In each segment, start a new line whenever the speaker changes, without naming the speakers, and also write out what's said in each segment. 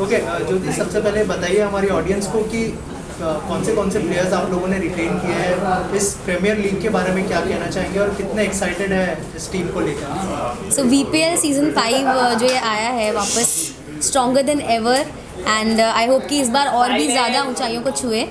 Okay ज्योति, सबसे पहले बताइए हमारी ऑडियंस को कि कौन से प्लेयर्स आप लोगों ने रिटेन किए हैं, इस प्रीमियर लीग के बारे में क्या कहना चाहेंगे और कितने एक्साइटेड है इस टीम को लेकर?
सो VPL सीज़न 5 जो ये आया है वापस stronger than ever, and I hope कि इस बार और भी ज़्यादा ऊंचाइयों को छुए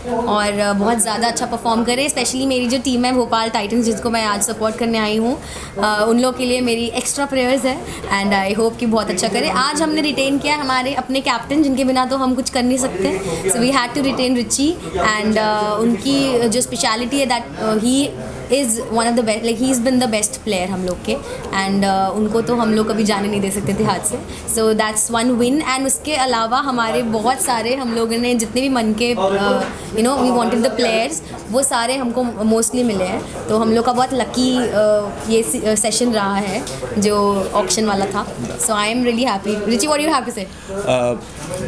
और बहुत ज़्यादा अच्छा परफॉर्म करे। स्पेशली मेरी जो टीम है भोपाल टाइटंस, जिसको मैं आज सपोर्ट करने आई हूँ, उन लोग के लिए मेरी एक्स्ट्रा प्रेयर्स है एंड आई होप कि बहुत अच्छा करे। आज हमने रिटेन किया हमारे अपने कैप्टन, जिनके बिना तो हम कुछ कर नहीं सकते। So we had to retain Richie and उनकी जो स्पेशलिटी है that he is one of the best, like he is been the best player हम लोग के, एंड उनको तो हम लोग कभी जाने नहीं दे सकते थे हाथ से। So that's one win. And उसके अलावा हमारे बहुत सारे, हम लोगों ने जितने भी मन के वी वांटेड द प्लेयर्स, वो सारे हमको मोस्टली मिले हैं। तो हम लोग का बहुत लकी ये सेशन रहा है जो ऑक्शन वाला था। So I am really happy. Richie, what you have to say?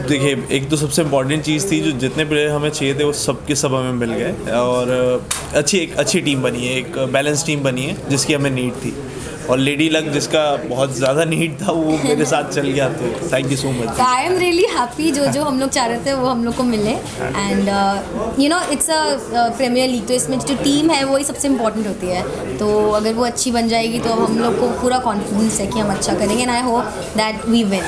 देखिए, एक तो सबसे इम्पॉर्टेंट चीज़ थी, जो जितने प्लेयर हमें चाहिए थे वो सब के सब हमें मिल गए और एक अच्छी टीम बनी है, एक बैलेंस टीम बनी है जिसकी हमें नीड थी। और लेडी लक जिसका बहुत ज़्यादा नीड था वो मेरे साथ चल गया, तो thank you so much.
I am really happy, जो हम लोग चाह रहे थे वो हम लोग को मिले। And it's a premier league, तो इसमें जो टीम है वही सबसे इम्पोर्टेंट होती है। तो अगर वो अच्छी बन जाएगी तो हम लोग को पूरा कॉन्फिडेंस है कि हम अच्छा करेंगे and I hope that we win.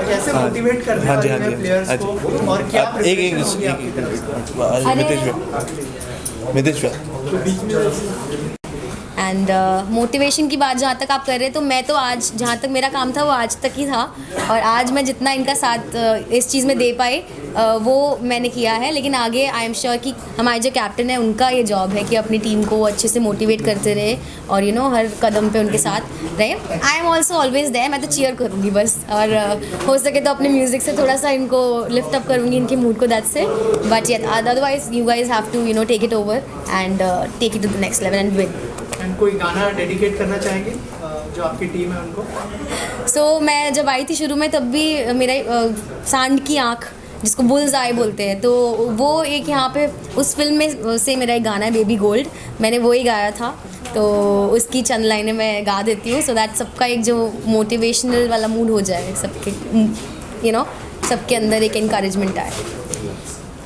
कैसे मोटिवेट करने वाले हैं प्लेयर्स को और क्या
मितेश
एंड मोटिवेशन की बात जहाँ तक आप कर रहे हैं, तो मैं तो आज जहाँ तक मेरा काम था वो आज तक ही था और आज मैं जितना इनका साथ इस चीज़ में दे पाए वो मैंने किया है। लेकिन आगे आई एम श्योर कि हमारे जो कैप्टन है उनका ये जॉब है कि अपनी टीम को अच्छे से मोटिवेट करते रहे और हर कदम पे उनके साथ रहे। I am also always there, मैं तो चीयर करूँगी बस, और हो सके तो अपने म्यूज़िक से थोड़ा सा इनको लिफ्ट अप करूँगी, इनके मूड को, that's it. But yet otherwise you guys have to take it over and take it to the next level and win.
कोई गाना डेडिकेट करना चाहेंगे जो आपकी टीम है उनको?
सो मैं जब आई थी शुरू में तब भी मेरा सांड की आँख, जिसको बुल्स आई बोलते हैं, तो वो एक यहाँ पे उस फिल्म में से मेरा एक गाना है बेबी गोल्ड, मैंने वो ही गाया था। तो उसकी चंद लाइनें मैं गा देती हूँ सो दैट सबका एक जो मोटिवेशनल वाला मूड हो जाए, सबके सबके अंदर एक इनकरेजमेंट आए।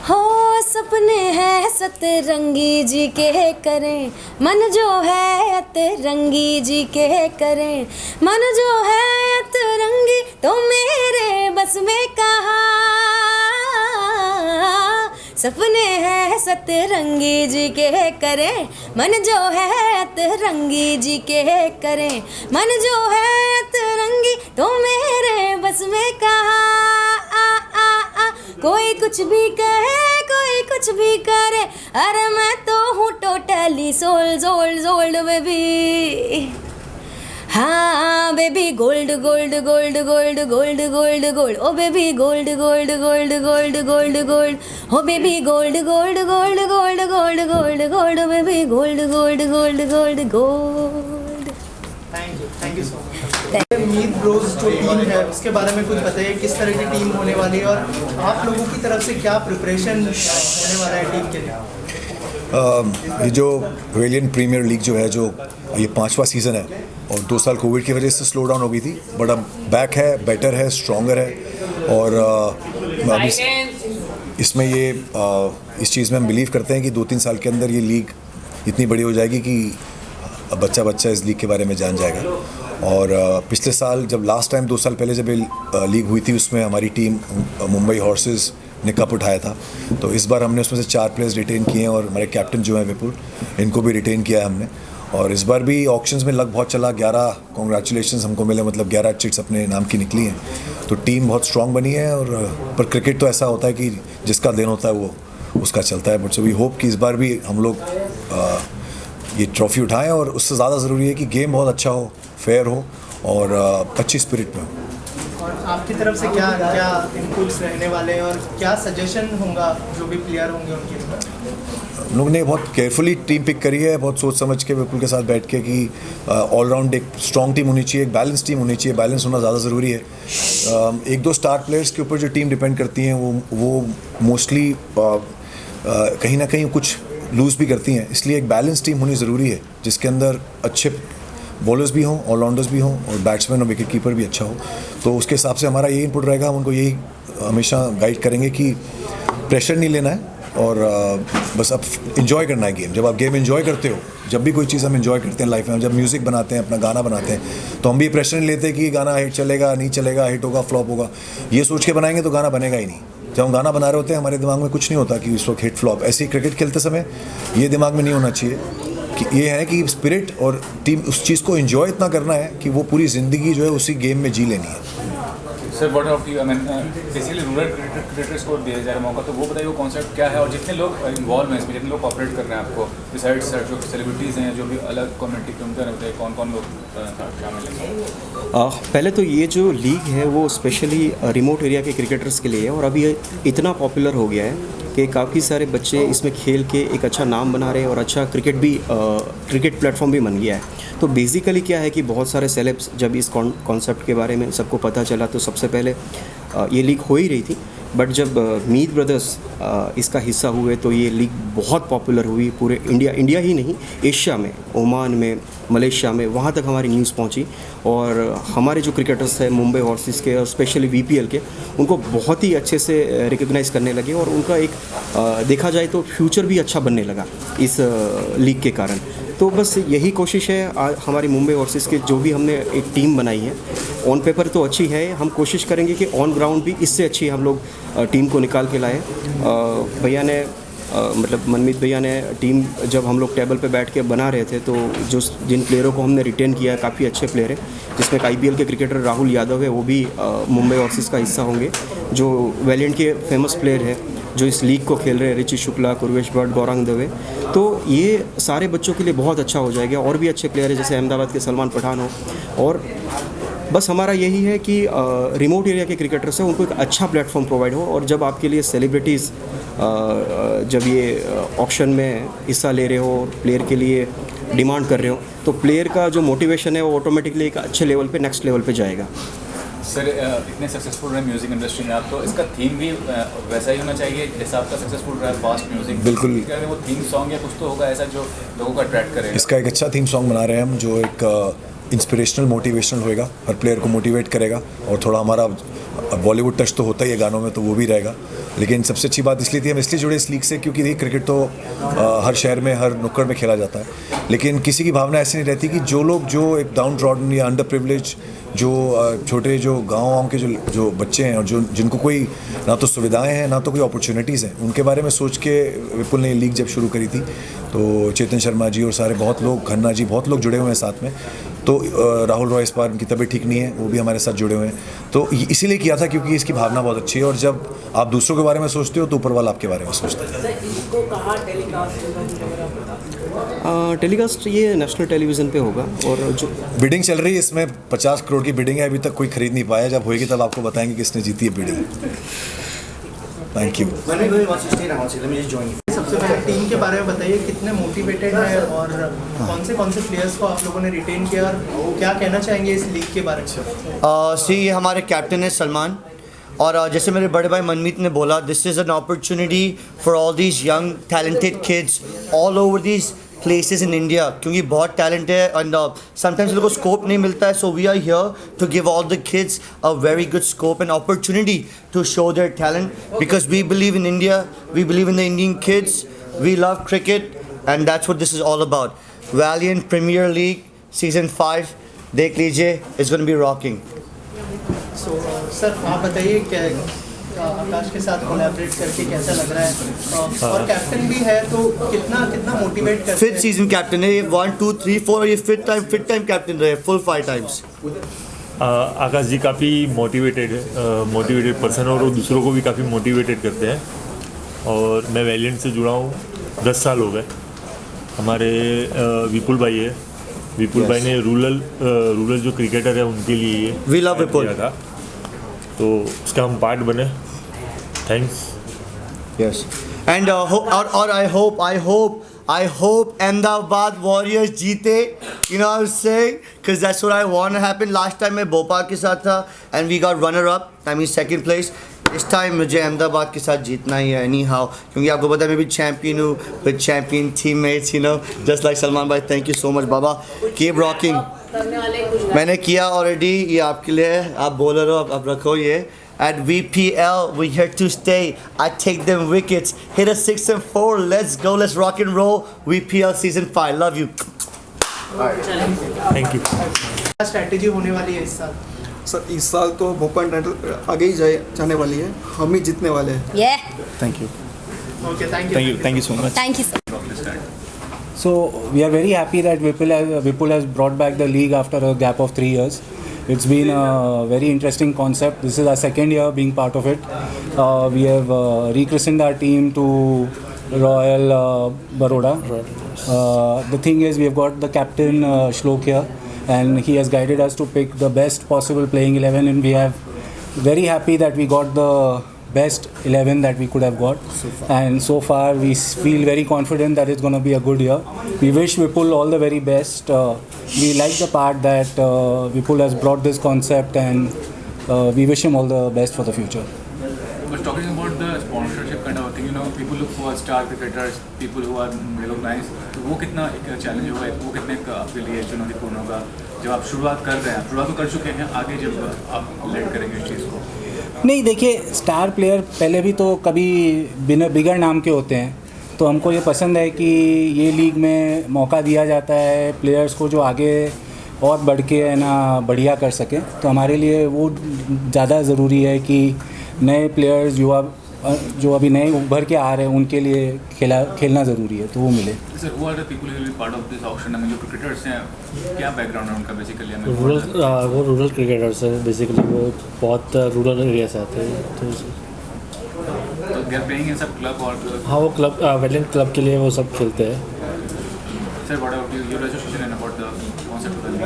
हो सपने हैं सतरंगी जी के करें, मन जो है अतरंगी जी के करें, मन जो है अतरंगी तो मेरे बस में कहा। सपने हैं सतरंगी जी के करें, मन जो है अतरंगी जी के करें, मन जो है अतरंगी तो मेरे बस में कहा। कोई कुछ भी कहे, कोई कुछ भी करे, अरे मैं तो हूँ टोटली सोल्ड बेबी। हाँ baby gold gold gold gold gold gold gold, oh baby gold gold gold gold gold gold, oh baby gold gold gold gold gold gold gold, baby gold gold gold gold gold.
Thank you so much. Meet Bros जो team है उसके बारे में कुछ बताइए, किस तरह की टीम होने वाली है और आप लोगों की तरफ से क्या प्रिपरेशन होने वाला है टीम के लिए?
ये जो वेलियन प्रीमियर लीग जो है, जो ये 5वां सीज़न है और 2 साल कोविड की वजह से स्लो डाउन हो गई थी, बट अब बैक है, बेटर है, स्ट्रॉन्गर है। और अब इसमें ये इस चीज़ में हम बिलीव करते हैं कि 2-3 साल के अंदर ये लीग इतनी बड़ी हो जाएगी कि बच्चा इस लीग के बारे में जान जाएगा। और पिछले साल जब लास्ट टाइम 2 साल पहले जब ये लीग हुई थी, उसमें हमारी टीम मुंबई हॉर्सेस ने कप उठाया था। तो इस बार हमने उसमें से 4 प्लेयर्स रिटेन किए हैं और हमारे कैप्टन जो हैं विपुल, इनको भी रिटेन किया है हमने। और इस बार भी ऑक्शंस में लक बहुत चला, 11 कॉन्ग्रेचुलेशंस हमको मिले, मतलब 11 चिट्स अपने नाम की निकली हैं। तो टीम बहुत स्ट्रॉन्ग बनी है। और पर क्रिकेट तो ऐसा होता है कि जिसका दिन होता है वो उसका चलता है। बट सो वी होप कि इस बार भी हम लोग ये ट्रॉफी उठाएं और उससे ज़्यादा ज़रूरी है कि गेम बहुत अच्छा हो, फेयर हो और अच्छी स्पिरिट में हो।
और आपकी तरफ से क्या क्या इनपुट्स रहने वाले हैं और क्या सजेशन होगा जो भी प्लेयर होंगे उनके लिए?
हम लोग ने बहुत केयरफुली टीम पिक करी है, बहुत सोच समझ के विपुल के साथ बैठ के कि ऑलराउंड एक स्ट्रॉन्ग टीम होनी चाहिए, एक बैलेंस टीम होनी चाहिए। बैलेंस होना ज़्यादा ज़रूरी है। 1-2 स्टार प्लेयर्स के ऊपर जो टीम डिपेंड करती हैं वो मोस्टली कहीं ना कहीं कुछ लूज़ भी करती हैं। इसलिए एक बैलेंस टीम होनी ज़रूरी है जिसके अंदर अच्छे बॉलर्स भी हों, ऑलराउंडर्स भी हों और बैट्समैन और विकेट कीपर भी अच्छा हो। तो उसके हिसाब से हमारा यही इनपुट रहेगा, हम उनको यही हमेशा गाइड करेंगे कि प्रेशर नहीं लेना है और बस अब इन्जॉय करना है गेम। जब आप गेम इन्जॉय करते हो, जब भी कोई चीज़ हम इन्जॉय करते हैं लाइफ में, जब म्यूज़िक बनाते हैं, अपना गाना बनाते हैं, तो हम भी प्रेशर नहीं लेते कि ये गाना हिट चलेगा नहीं चलेगा, हिट होगा फ्लॉप होगा। ये सोच के बनाएंगे तो गाना बनेगा ही नहीं। जब हम गाना बना रहे होते हैं हमारे दिमाग में कुछ नहीं होता कि इस वक्त हिट फ्लॉप। ऐसे ही क्रिकेट खेलते समय ये दिमाग में नहीं होना चाहिए कि ये है कि स्पिरिट और टीम उस चीज़ को एंजॉय इतना करना है कि वो पूरी ज़िंदगी जो है उसी गेम में जी लेनी है।
Sir what of you, I mean basically rural cricketers को दिया जा रहा मौका, तो वो बताइए वो कॉन्सेप्ट क्या है और जितने लोग इन्वॉल्व हैं इसमें, जितने लोग ऑपरेट कर रहे हैं आपको डिसाइड्स जो सेलिब्रिटीज़ हैं, जो भी अलग कम्युनिटी के उनका बताइए कौन कौन लोग शामिल हैं?
पहले तो ये जो लीग है वो स्पेशली रिमोट एरिया के क्रिकेटर्स के लिए है और अभी ये इतना पॉपुलर हो गया है कि काफ़ी सारे बच्चे इसमें खेल के एक अच्छा नाम बना रहे हैं और अच्छा क्रिकेट प्लेटफॉर्म भी बन गया है। तो बेसिकली क्या है कि बहुत सारे सेलेब्स जब इस कॉन्सेप्ट के बारे में सबको पता चला तो सबसे पहले ये लीग हो ही रही थी, बट जब मीत ब्रदर्स इसका हिस्सा हुए तो ये लीग बहुत पॉपुलर हुई पूरे इंडिया ही नहीं, एशिया में, ओमान में, मलेशिया में, वहाँ तक हमारी न्यूज़ पहुँची और हमारे जो क्रिकेटर्स हैं मुंबई हॉर्सेस के और स्पेशली VPL के, उनको बहुत ही अच्छे से रिकग्नाइज़ करने लगे और उनका एक देखा जाए तो फ्यूचर भी अच्छा बनने लगा इस लीग के कारण। तो बस यही कोशिश है हमारी मुंबई हॉर्सेस के, जो भी हमने एक टीम बनाई है ऑन पेपर तो अच्छी है, हम कोशिश करेंगे कि ऑन ग्राउंड भी इससे अच्छी हम लोग टीम को निकाल के लाए। भैया ने मतलब मनमीत भैया ने टीम जब हम लोग टेबल पे बैठ के बना रहे थे तो जिन प्लेयरों को हमने रिटेन किया है काफ़ी अच्छे प्लेयर हैं, जिसमें IPL के क्रिकेटर राहुल यादव है, वो भी मुंबई हॉर्सेस का हिस्सा होंगे, जो वैलिएंट के फेमस प्लेयर है जो इस लीग को खेल रहे हैं, रिची शुक्ला, कुरवेश भट्ट, गौरांग दवे। तो ये सारे बच्चों के लिए बहुत अच्छा हो जाएगा और भी अच्छे प्लेयर हैं जैसे अहमदाबाद के सलमान पठान हो। और बस हमारा यही है कि रिमोट एरिया के क्रिकेटर्स हैं उनको एक अच्छा प्लेटफॉर्म प्रोवाइड हो और जब आपके लिए सेलिब्रिटीज़ जब ये ऑक्शन में हिस्सा ले रहे हो, प्लेयर के लिए डिमांड कर रहे हो, तो प्लेयर का जो मोटिवेशन है वो ऑटोमेटिकली एक अच्छे लेवल पे, नेक्स्ट लेवल पे जाएगा।
सर इतने सक्सेसफुल रहे म्यूज़िक इंडस्ट्री में आप, तो इसका थीम भी वैसा ही होना चाहिए जैसा आपका सक्सेसफुल रहा है फास्ट म्यूज़िक?
बिल्कुल।
वो थीम सॉन्ग या कुछ तो होगा ऐसा जो लोगों को अट्रैक्ट करे?
इसका एक अच्छा थीम सॉन्ग बना रहे हैं हम, जो एक इंस्पिरेशनल मोटिवेशनल होएगा, हर प्लेयर को मोटिवेट करेगा और थोड़ा हमारा बॉलीवुड टच तो होता ही है गानों में, तो वो भी रहेगा। लेकिन सबसे अच्छी बात इसलिए थी, हम इसलिए जुड़े इस लीग से क्योंकि देखिए क्रिकेट तो हर शहर में, हर नुक्कड़ में खेला जाता है, लेकिन किसी की भावना ऐसी नहीं रहती कि जो लोग जो एक डाउन ट्रॉडन या अंडर प्रिविलेज जो छोटे जो गाँव के जो बच्चे हैं और जो जिनको कोई ना तो सुविधाएं हैं ना तो कोई अपॉर्चुनिटीज़ हैं, उनके बारे में सोच के विपुल ने लीग जब शुरू करी थी तो चेतन शर्मा जी और सारे बहुत लोग, खन्ना जी, बहुत लोग जुड़े हुए हैं साथ में। तो राहुल रॉय इस बार उनकी तबीयत ठीक नहीं है, वो भी हमारे साथ जुड़े हुए हैं। तो इसीलिए किया था क्योंकि इसकी भावना बहुत अच्छी है और जब आप दूसरों के बारे में सोचते हो तो ऊपर वाला आपके बारे में सोचता है।
टेलीकास्ट ये नेशनल टेलीविज़न पे होगा और जो
बिडिंग चल रही है इसमें 50 करोड़ की बिडिंग है, अभी तक कोई खरीद नहीं पाया, जब होएगी तब आपको बताएंगे किसने जीती है बिडिंग। Thank you.
सबसे पहले टीम के बारे में बताइए, कितने मोटिवेटेड है और कौन से प्लेयर्स को आप लोगों ने रिटेन किया और क्या कहना चाहेंगे इस लीग के बारे में?
ये हमारे कैप्टन है सलमान, और जैसे मेरे बड़े भाई मनमीत ने बोला, this is an opportunity for all these young talented kids all over these places in India, क्योंकि बहुत टैलेंट है एंड समटाइम्स लोगों को स्कोप नहीं मिलता है, so we are here to give all the kids a very good scope and opportunity to show their talent, because we believe in India, we believe in the Indian kids, we love cricket and that's what this is all about. Valiant Premier League season 5 देख लीजिए, it's gonna be rocking.
So sir आप बताइए क्या आकाश के साथ collaborate करके कैसा लग रहा है, और कैप्टन भी है तो कितना मोटिवेट करते हैं?
फिफ्थ सीजन कैप्टन है, 1 2 3 4 ये फिफ्थ टाइम कैप्टन रहे, फुल 5 टाइम्स।
आकाश जी काफ़ी मोटिवेटेड पर्सन और वो दूसरों को भी काफ़ी मोटिवेटेड करते हैं। और मैं वैलिएंट से जुड़ा हूँ 10 साल हो गए। हमारे विपुल भाई है, विपुल भाई ने रूरल जो क्रिकेटर है उनके लिए
वी लव विपुल
था, तो उसका हम पार्ट बने। थैंक्स।
Yes, and और I hope Ahmedabad Warriors जीते, you know what I'm saying, because that's what I want to happen. Last time मैं भोपाल के साथ था and we got runner up, I mean second place. इस time मुझे अहमदाबाद के साथ जीतना ही है एनी हाउ, क्योंकि आपको पता है मैं भी चैम्पियन हूँ with champion teammates, you know, just like Salman भाई। थैंक यू सो मच बाबा, कीप रॉकिंग। मैंने किया ऑलरेडी, ये आपके लिए है, आप बोल रहे हो, आप रखो ये. At VPL, we're here to stay. I take them wickets. Hit a 6 and 4. Let's go. Let's rock and roll. VPL season 5. Love you.
Thank you.
क्या स्ट्रैटेजी होने वाली है इस साल?
सर इस साल तो भोपाल टाइटल आगे ही जाने वाली है, हम ही जीतने वाले हैं.
Yeah.
Thank you.
Okay, thank you
so much.
Thank you so
So we are very happy that Vipul has brought back the league after a gap of 3 years. It's been a very interesting concept. This is our second year being part of it. We have rechristened our team to Royal Baroda. The thing is, we have got the captain Shlok here, and he has guided us to pick the best possible playing 11, and we are very happy that we got the best 11 that we could have got, and so far we feel very confident that it's going to be a good year. We wish Vipul all the very best. We like the part that Vipul has brought this concept, and we wish him all the best for the future.
But talking about the sponsorship kind of thing, you know, people look for star cricketers, people who are recognized. तो वो कितना एक challenge होगा, वो कितने आपके लिए चुनौतीपूर्ण होगा जब आप शुरुआत कर रहे हैं, शुरुआत तो कर चुके हैं, आगे जब आप लीड करेंगे इस चीज़ को?
नहीं, देखिए, स्टार प्लेयर पहले भी तो कभी बिगर नाम के होते हैं, तो हमको ये पसंद है कि ये लीग में मौका दिया जाता है प्लेयर्स को जो आगे और बढ़ के है ना बढ़िया कर सकें. तो हमारे लिए वो ज़्यादा ज़रूरी है कि नए प्लेयर्स जो अभी नए उभर के आ रहे हैं उनके लिए खेलना ज़रूरी है, तो वो मिले.
Sir, who are the people who will be part of this auction? जो क्रिकेटर्स हैं, क्या बैकग्राउंड है उनका बेसिकली?
वो रूरल क्रिकेटर्स हैं बेसिकली, वो बहुत रूरल एरिया से आते हैं. तो
दे आर प्लेइंग इन सब क्लब और
हाँ, वो क्लब वेलियंट क्लब के लिए वो सब खेलते हैं.
Sir, what about your association and about the concept of the league?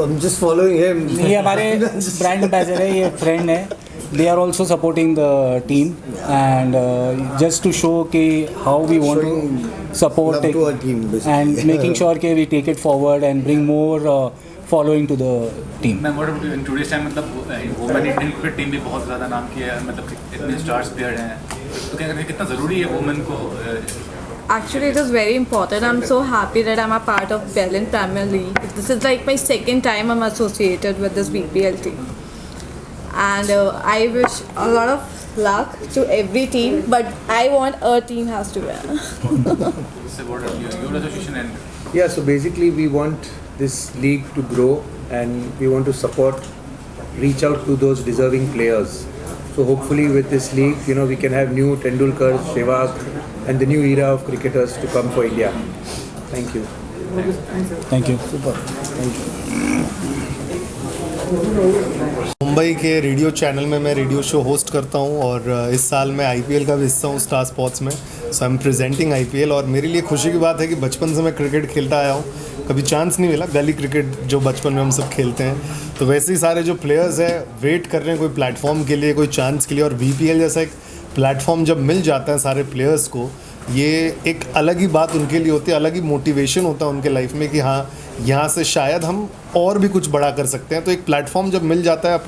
I'm just following him.
ये हमारे ब्रांड एम्बेसडर है, ये फ्रेंड है. They are also supporting the team, and just to show कि how we want to support it,
our team, basically.
and making sure कि we take it forward and bring more following to the team.
मैं what about in today's time, मतलब women Indian cricket team भी बहुत ज़्यादा नाम किया है, मतलब इतने स्टार्स प्लेयर हैं, तो क्या कहते हैं कितना ज़रूरी है वुमेन को?
Actually, it is very important. I'm so happy that I'm a part of Berlin Premier League. This is like my second time I'm associated with this BPL team. And I wish a lot of luck to every team, but I want our team has to win.
So what are your association and?
Yeah, so basically we want this league to grow, and we want to support, reach out to those deserving players. So hopefully with this league, you know, we can have new Tendulkar, Sehwag, and the new era of cricketers to come for India. Thank you.
Thank you.
Super. Thank you.
Mumbai के radio channel में मैं radio show host करता हूं, और इस साल मैं IPL का भी हिस्सा हूं, स्टार स्पोर्ट्स में. सो आई एम प्रेजेंटिंग आईपीएल, और मेरे लिए खुशी की बात है कि बचपन से मैं क्रिकेट खेलता आया हूं, कभी चांस नहीं मिला. गली क्रिकेट जो बचपन में हम सब खेलते हैं, तो वैसे ही सारे जो प्लेयर्स हैं वेट कर रहे हैं कोई प्लेटफॉर्म के लिए, कोई चांस के लिए, और वीपीएल जैसा एक प्लेटफॉर्म जब मिल जाता है सारे प्लेयर्स को, ये एक अलग ही बात उनके लिए होती है, अलग ही मोटिवेशन होता है उनके लाइफ में कि हाँ, यहाँ से शायद हम और भी कुछ बड़ा कर सकते हैं. तो एक प्लेटफॉर्म जब मिल जाता है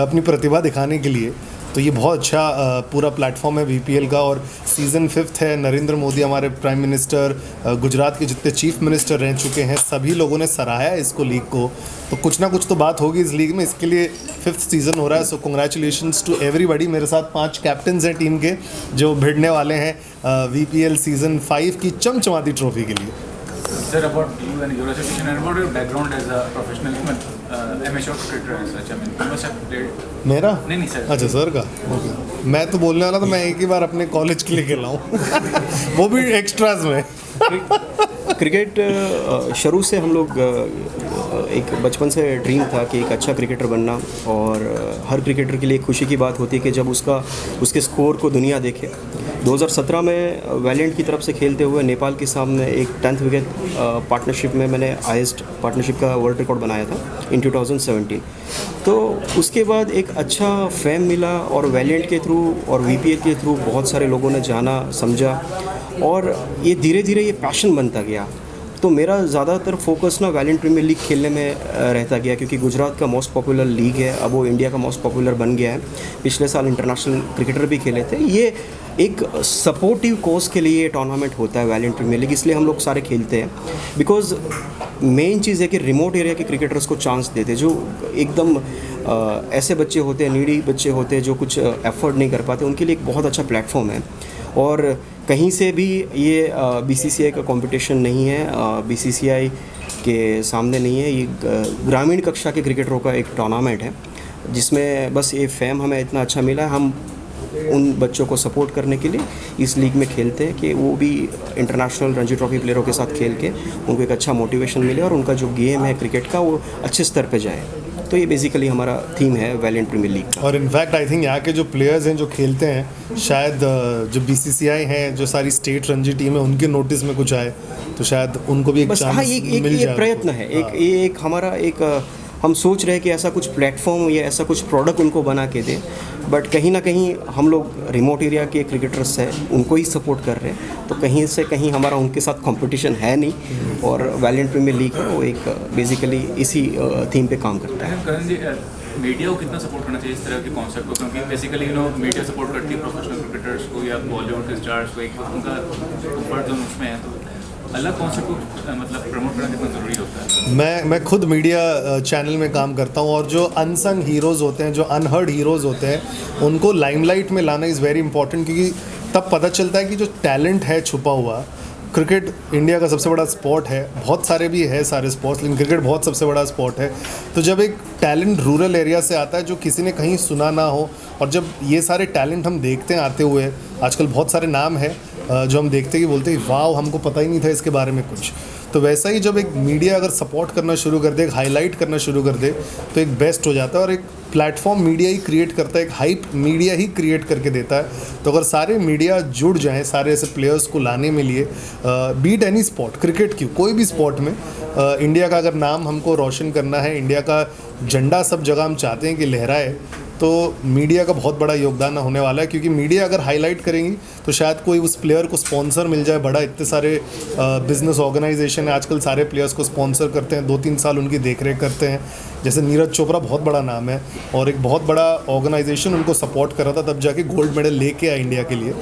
अपनी प्रतिभा दिखाने के लिए, तो ये बहुत अच्छा पूरा प्लेटफॉर्म है वीपीएल का. और सीज़न 5 है, नरेंद्र मोदी हमारे प्राइम मिनिस्टर, गुजरात के जितने चीफ मिनिस्टर रह चुके हैं, सभी लोगों ने सराहा है इसको, लीग को. तो कुछ ना कुछ तो बात होगी इस लीग में. इसके लिए 5th सीज़न हो रहा है. So congratulations to everybody. मेरे साथ 5 कैप्टन्स हैं टीम के जो भिड़ने वाले हैं वीपीएल सीज़न 5 की चमचमाती ट्रॉफी के लिए.
Sir, about you and your association and about your background as a professional amateur cricketer as such, I mean, you must have played.
मेरा?
नहीं सर.
अच्छा, सर का. ओके. मैं तो बोलने वाला था, मैं एक ही बार अपने कॉलेज के लिए खेला हूँ वो भी एक्स्ट्राज में.
क्रिकेट शुरू से हम लोग एक बचपन से ड्रीम था कि एक अच्छा क्रिकेटर बनना, और हर क्रिकेटर के लिए खुशी की बात होती है कि जब उसके स्कोर को दुनिया देखे. 2017 में वैलियंट की तरफ से खेलते हुए नेपाल के सामने एक 10th विकेट पार्टनरशिप में मैंने हाईएस्ट पार्टनरशिप का वर्ल्ड रिकॉर्ड बनाया था इन 2017. तो उसके बाद एक अच्छा फेम मिला, और वैलियंट के थ्रू और वीपीएल के थ्रू बहुत सारे लोगों ने जाना, समझा, और ये धीरे धीरे ये पैशन बनता गया. तो मेरा ज़्यादातर फोकस ना वैलियंट प्रीमियर लीग खेलने में रहता गया, क्योंकि गुजरात का मोस्ट पॉपुलर लीग है, अब वो इंडिया का मोस्ट पॉपुलर बन गया है. पिछले साल इंटरनेशनल क्रिकेटर भी खेले थे. ये एक सपोर्टिव कोर्स के लिए टूर्नामेंट होता है वैलियंट प्रीमियर लीग, इसलिए हम लोग सारे खेलते हैं. बिकॉज मेन चीज़ है कि रिमोट एरिया के क्रिकेटर्स को चांस देते, जो एकदम ऐसे बच्चे होते हैं, नीडी बच्चे होते हैं जो कुछ एफर्ट नहीं कर पाते, उनके लिए एक बहुत अच्छा प्लेटफॉर्म है। और कहीं से भी ये बीसीसीआई का कंपटीशन नहीं है, बीसीसीआई के सामने नहीं है, ये ग्रामीण कक्षा के क्रिकेटरों का एक टूर्नामेंट है जिसमें बस ये फेम हमें इतना अच्छा मिला है। हम उन बच्चों को सपोर्ट करने के लिए इस लीग में खेलते हैं कि वो भी इंटरनेशनल रणजी ट्रॉफी प्लेयरों के साथ खेल के उनको एक अच्छा मोटिवेशन मिले और उनका जो गेम है क्रिकेट का वो अच्छे स्तर पे जाए। तो ये बेसिकली हमारा थीम है वैलिएंट प्रीमियर लीग का।
और इनफैक्ट आई थिंक यहाँ के जो प्लेयर्स हैं जो खेलते हैं, शायद जो बीसीसीआई हैं, जो सारी स्टेट रणजी टीम है, उनके नोटिस में कुछ आए तो शायद उनको भी एक चांस मिल जाए।
प्रयत्न है, एक हमारा एक हम सोच रहे हैं कि ऐसा कुछ प्लेटफॉर्म या ऐसा कुछ प्रोडक्ट उनको बना के दें, बट कहीं ना कहीं हम लोग रिमोट एरिया के क्रिकेटर्स हैं उनको ही सपोर्ट कर रहे हैं, तो कहीं से कहीं हमारा उनके साथ कंपटीशन है नहीं। और वैलिएंट प्रीमियर लीग है वो एक बेसिकली इसी थीम पे काम करता है।
करण जी, मीडिया को कितना सपोर्ट करना चाहिए इस तरह के कॉन्सेप्ट को, क्योंकि बेसिकली मीडिया सपोर्ट करती है प्रोफेशनल क्रिकेटर्स को या बॉलीवुड के स्टार्स को, एक उनका कंफर्ट जोन उसमें है, तो अलग कॉन्सेप्ट को मतलब प्रमोट करना कितना ज़रूरी होता है?
मैं खुद मीडिया चैनल में काम करता हूँ और जो अनसंग हीरोज़ होते हैं, जो अनहर्ड हीरोज़ होते हैं, उनको लाइमलाइट में लाना इज़ वेरी इंपॉर्टेंट, क्योंकि तब पता चलता है कि जो टैलेंट है छुपा हुआ। क्रिकेट इंडिया का सबसे बड़ा स्पोर्ट है, बहुत सारे भी है सारे स्पोर्ट्स, लेकिन क्रिकेट बहुत सबसे बड़ा स्पोर्ट है। तो जब एक टैलेंट रूरल एरिया से आता है जो किसी ने कहीं सुना ना हो, और जब ये सारे टैलेंट हम देखते हैं आते हुए, आजकल बहुत सारे नाम हैं जो हम देखते कि बोलते हैं वाह हमको पता ही नहीं था इसके बारे में कुछ। तो वैसा ही जब एक मीडिया अगर सपोर्ट करना शुरू कर दे, एक हाईलाइट करना शुरू कर दे, तो एक बेस्ट हो जाता है। और एक प्लेटफॉर्म मीडिया ही क्रिएट करता है, एक हाइप मीडिया ही क्रिएट करके देता है। तो अगर सारे मीडिया जुड़ जाएं सारे ऐसे प्लेयर्स को लाने में लिए, बीट एनी स्पोर्ट, क्रिकेट क्यों, कोई भी स्पोर्ट में इंडिया का अगर नाम हमको रोशन करना है, इंडिया का झंडा सब जगह हम चाहते हैं कि लहराए, तो मीडिया का बहुत बड़ा योगदान होने वाला है। क्योंकि मीडिया अगर हाईलाइट करेंगी तो शायद कोई उस प्लेयर को स्पॉन्सर मिल जाए बड़ा। इतने सारे बिजनेस ऑर्गेनाइजेशन है आजकल, सारे प्लेयर्स को स्पॉन्सर करते हैं, 2-3 साल उनकी देखरेख करते हैं। जैसे नीरज चोपड़ा बहुत बड़ा नाम है और एक बहुत बड़ा ऑर्गेनाइजेशन उनको सपोर्ट कर रहा था, तब जाके गोल्ड मेडल लेके आया इंडिया के लिए।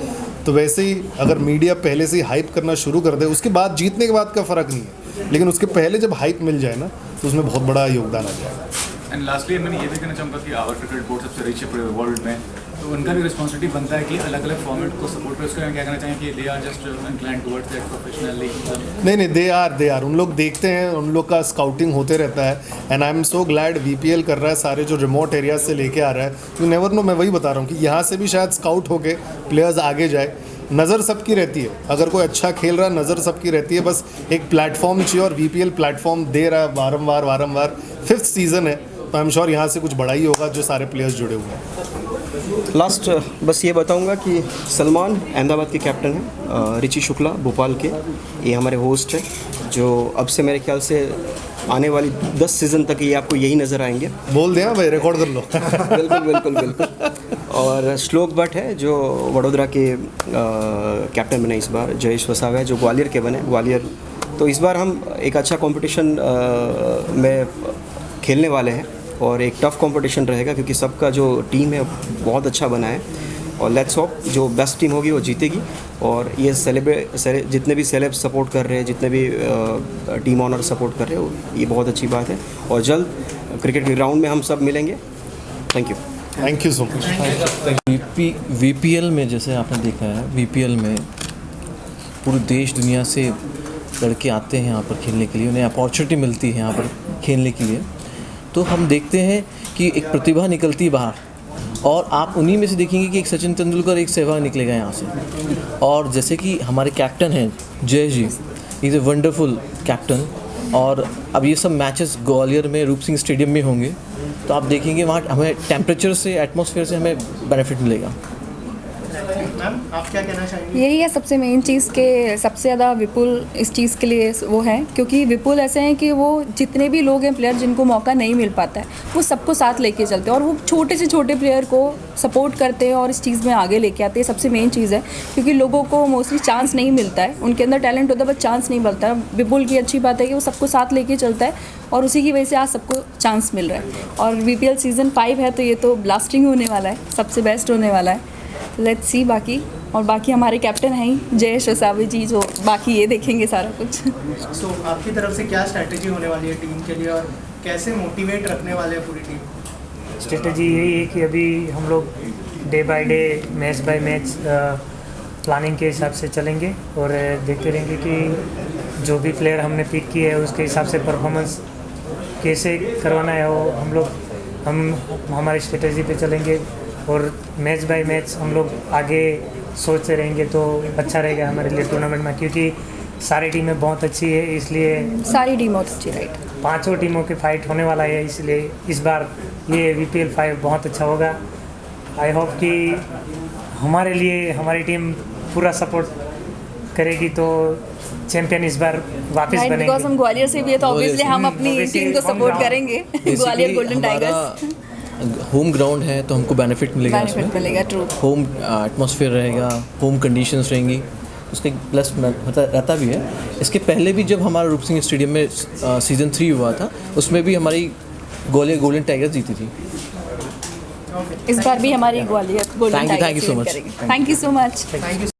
तो वैसे ही अगर मीडिया पहले से ही हाइप करना शुरू कर दे, उसके बाद जीतने के बाद का फ़र्क नहीं है, लेकिन उसके पहले जब हाइप मिल जाए ना तो उसमें बहुत बड़ा योगदान आ जाएगा।
एंड लास्टली मैंने ये भी कहना चाहूँगा कि आवर क्रिकेट बोर्ड सबसे रिच है पूरे वर्ल्ड में, तो उनका भी रिस्पॉन्सिबिलिटी बनता है कि अलग अलग फॉर्मेट को सपोर्ट करें। उसका क्या कहना चाहिए कि they are just inclined towards that professionally?
नहीं, दे आर उन लोग देखते हैं, उन लोग का स्काउटिंग होते रहता है। And I am so glad VPL कर रहा है सारे जो रिमोट एरियाज से लेके आ रहा है। यू नेवर नो, मैं वही बता रहा हूँ कि यहाँ से भी शायद स्काउट होके प्लेयर्स आगे जाए। नज़र सबकी रहती है, अगर कोई अच्छा खेल रहा है नज़र सबकी रहती है, बस एक प्लेटफॉर्म चाहिए और वीपीएल प्लेटफॉर्म दे रहा है वारंवार। 5th सीज़न है, तो आई एम श्योर यहाँ से कुछ बड़ा ही होगा जो सारे प्लेयर्स जुड़े हुए हैं।
लास्ट बस ये बताऊंगा कि सलमान अहमदाबाद के कैप्टन हैं, रिची शुक्ला भोपाल के, ये हमारे होस्ट हैं, जो अब से मेरे ख्याल से आने वाली 10 सीज़न तक ये आपको यही नज़र आएंगे।
बोल दें भाई, रिकॉर्ड कर लो।
बिल्कुल। और श्लोक भट्ट है जो वडोदरा के कैप्टन बने इस बार, जयेश वसावा जो ग्वालियर के बने, ग्वालियर। तो इस बार हम एक अच्छा कंपटीशन में खेलने वाले हैं और एक टफ कंपटीशन रहेगा, क्योंकि सबका जो टीम है बहुत अच्छा बना है। और लेट्स होप जो बेस्ट टीम होगी वो जीतेगी। और ये जितने भी सेलेब सपोर्ट कर रहे हैं, जितने भी टीम ऑनर सपोर्ट कर रहे हैं, ये बहुत अच्छी बात है। और जल्द क्रिकेट के ग्राउंड में हम सब मिलेंगे। Thank you
so much.
VPL में जैसे आपने देखा है, वीपीएल में पूरे देश दुनिया से लड़के आते हैं यहाँ पर खेलने के लिए, उन्हें अपॉर्चुनिटी मिलती है यहाँ पर खेलने के लिए। तो हम देखते हैं कि एक प्रतिभा निकलती है बाहर, और आप उन्हीं में से देखेंगे कि एक सचिन तेंदुलकर, एक सहवाग निकलेगा यहाँ से। और जैसे कि हमारे कैप्टन हैं जय जी, इज़ ए वंडरफुल कैप्टन। और अब ये सब मैचेस ग्वालियर में रूप सिंह स्टेडियम में होंगे, तो आप देखेंगे वहाँ हमें टेम्परेचर से, एटमॉस्फेयर से हमें बेनिफिट मिलेगा।
मैम आप क्या कहना चाहेंगे?
यही है सबसे मेन चीज़ के सबसे ज़्यादा विपुल इस चीज़ के लिए वो है, क्योंकि विपुल ऐसे हैं कि वो जितने भी लोग हैं प्लेयर जिनको मौका नहीं मिल पाता है, वो सबको साथ लेके चलते हैं और वो छोटे से छोटे प्लेयर को सपोर्ट करते हैं और इस चीज़ में आगे लेके आते हैं। सबसे मेन चीज़ है, क्योंकि लोगों को मोस्टली चांस नहीं मिलता है, उनके अंदर टैलेंट होता है बट चांस नहीं मिलता है। विपुल की अच्छी बात है कि वो सबको साथ लेके चलता है और उसी की वजह से आज सबको चांस मिल रहा है। और VPL सीज़न 5 है तो ये तो ब्लास्टिंग होने वाला है, सबसे बेस्ट होने वाला है। लेट्स सी बाकी और बाकी हमारे कैप्टन हैं ही जयेश रसावी जी, जो बाकी ये देखेंगे सारा कुछ।
सो आपकी तरफ से क्या स्ट्रैटेजी होने वाली है टीम के लिए और कैसे मोटिवेट रखने वाले हैं पूरी टीम?
स्ट्रेटजी यही है कि अभी हम लोग day by day, match by match planning के हिसाब से चलेंगे और देखते रहेंगे कि जो भी प्लेयर हमने पिक किए है उसके हिसाब से परफॉर्मेंस कैसे करवाना है वो हम हमारी स्ट्रेटजी पे चलेंगे और मैच बाय मैच हम लोग आगे सोचते रहेंगे तो अच्छा रहेगा हमारे लिए टूर्नामेंट में, क्योंकि सारी टीमें बहुत अच्छी है, इसलिए
सारी टीम बहुत अच्छी, राइट।
5 टीमों के फाइट होने वाला है, इसलिए इस बार ये VPL 5 बहुत अच्छा होगा। आई होप कि हमारे लिए हमारी टीम पूरा सपोर्ट करेगी तो चैंपियन इस बार वापस बनेंगे।
बिकॉज़ हम ग्वालियर से भी है तो ऑब्वियसली हम अपनी टीम को सपोर्ट करेंगे। Gwalior golden tigers
home ground है तो हमको बेनिफिट मिलेगा,
ट्रू।
होम एटमॉस्फेयर रहेगा, होम कंडीशंस रहेंगी, उसके प्लस रहता भी है। इसके पहले भी जब हमारा रूप सिंह स्टेडियम में सीज़न 3 हुआ था उसमें भी हमारी ग्वालियर गोल्डन टाइगर्स जीती थी।
इस बार भी हमारी Gwalior golden tigers
thank you so much.
Thank you so much.